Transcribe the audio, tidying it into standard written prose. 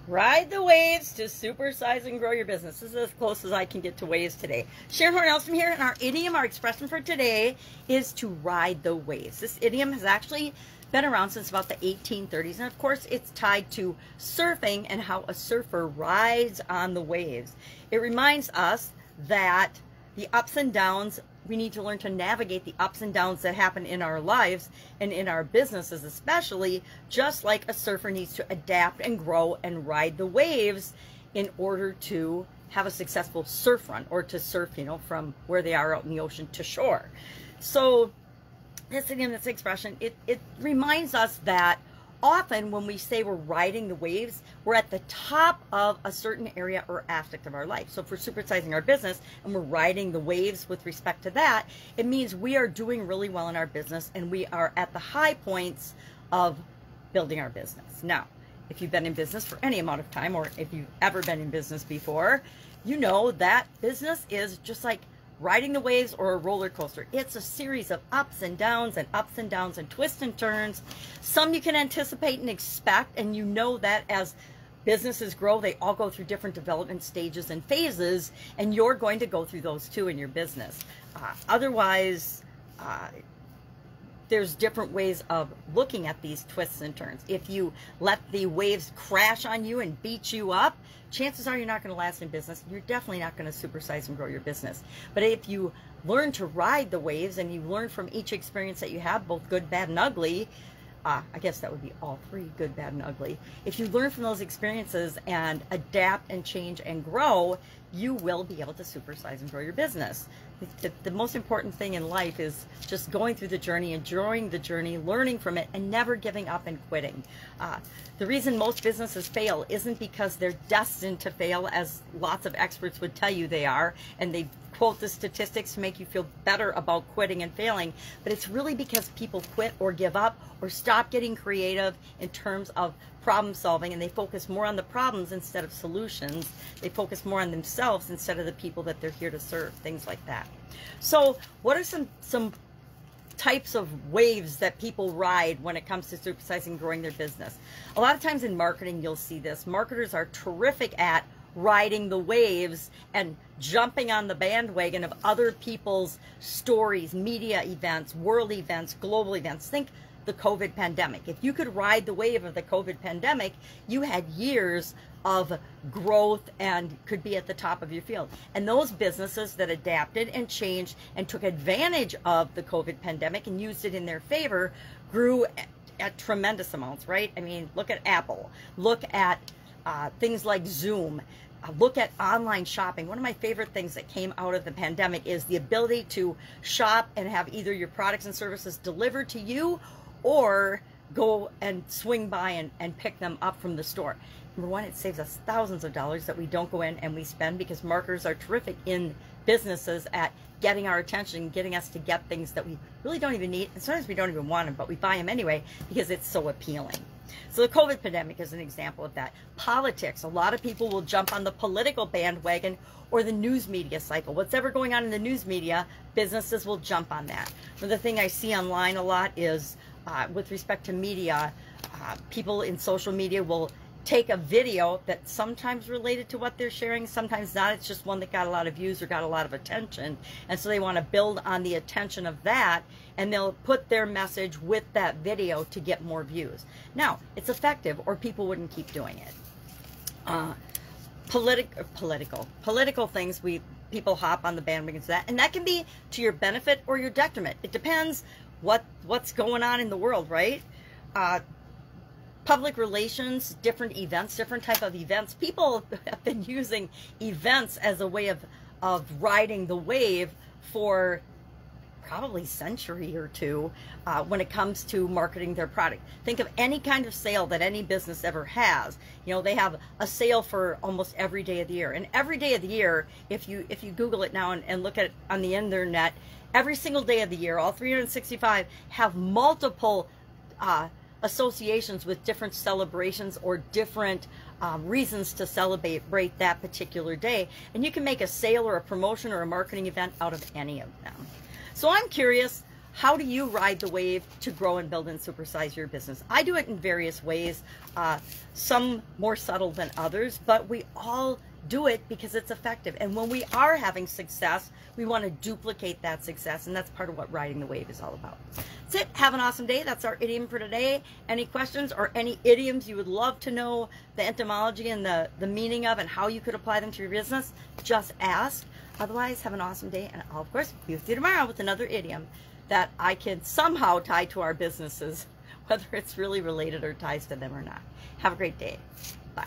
Ride the waves to supersize and grow your business. This is as close as I can get to waves today. Sharon Horne-Ellstrom here, and our idiom, our expression for today is to ride the waves. This idiom has actually been around since about the 1830s, and of course it's tied to surfing and how a surfer rides on the waves. It reminds us that the ups and downs, we need to learn to navigate the ups and downs that happen in our lives and in our businesses especially, just like a surfer needs to adapt and grow and ride the waves in order to have a successful surf run, or to surf, from where they are out in the ocean to shore. So this idiom, this expression, it reminds us that often when we say we're riding the waves, we're at the top of a certain area or aspect of our life. So if we're supersizing our business and we're riding the waves with respect to that, it means we are doing really well in our business and we are at the high points of building our business. Now, if you've been in business for any amount of time, or if you've ever been in business before, you know that business is just like riding the waves or a roller coaster. It's a series of ups and downs and twists and turns. Some you can anticipate and expect, and you know that as businesses grow, they all go through different development stages and phases, and you're going to go through those too in your business. Otherwise, there's different ways of looking at these twists and turns. If you let the waves crash on you and beat you up, chances are you're not going to last in business. You're definitely not going to supersize and grow your business. But if you learn to ride the waves and you learn from each experience that you have, both good, bad, and ugly, I guess that would be all three, good, bad, and ugly. If you learn from those experiences and adapt and change and grow, you will be able to supersize and grow your business. The most important thing in life is just going through the journey, enjoying the journey, learning from it, and never giving up and quitting. The reason most businesses fail isn't because they're destined to fail, as lots of experts would tell you they are, and they quote the statistics to make you feel better about quitting and failing, but it's really because people quit or give up or stop getting creative in terms of problem solving, and they focus more on the problems instead of solutions. They focus more on themselves instead of the people that they're here to serve, things like that. So what are some types of waves that people ride when it comes to supersizing and growing their business? A lot of times in marketing, you'll see this. Marketers are terrific at riding the waves and jumping on the bandwagon of other people's stories, media events, world events, global events. Think the COVID pandemic. If you could ride the wave of the COVID pandemic, you had years of growth and could be at the top of your field. And those businesses that adapted and changed and took advantage of the COVID pandemic and used it in their favor grew at tremendous amounts, right? I mean, look at Apple. Look at things like Zoom. Look at online shopping. One of my favorite things that came out of the pandemic is the ability to shop and have either your products and services delivered to you or go and swing by and pick them up from the store. Number one, it saves us thousands of dollars that we don't go in and we spend, because marketers are terrific in businesses at getting our attention, getting us to get things that we really don't even need, and sometimes we don't even want them, but we buy them anyway because it's so appealing. So the COVID pandemic is an example of that. Politics, a lot of people will jump on the political bandwagon or the news media cycle. What's ever going on in the news media, businesses will jump on that. Another thing I see online a lot is with respect to media, people in social media will take a video that's sometimes related to what they're sharing, sometimes not. It's just one that got a lot of views or got a lot of attention, and so they want to build on the attention of that, and they'll put their message with that video to get more views. Now, it's effective, or people wouldn't keep doing it. Political things, people hop on the bandwagon to that, and that can be to your benefit or your detriment. It depends what's going on in the world, right? Public relations, different events, different type of events. People have been using events as a way of riding the wave for probably a century or two when it comes to marketing their product. Think of any kind of sale that any business ever has. They have a sale for almost every day of the year. And every day of the year, if you Google it now and look at it on the internet, every single day of the year, all 365, have multiple associations with different celebrations or different reasons to celebrate that particular day. And you can make a sale or a promotion or a marketing event out of any of them. So I'm curious, how do you ride the wave to grow and build and supersize your business? I do it in various ways, some more subtle than others, but we all do it because it's effective. And when we are having success, we want to duplicate that success, and that's part of what riding the wave is all about. That's it. Have an awesome day. That's our idiom for today. Any questions or any idioms you would love to know the etymology and the meaning of and how you could apply them to your business, just ask. Otherwise, have an awesome day, and I'll, of course, be with you tomorrow with another idiom that I can somehow tie to our businesses, whether it's really related or ties to them or not. Have a great day. Bye.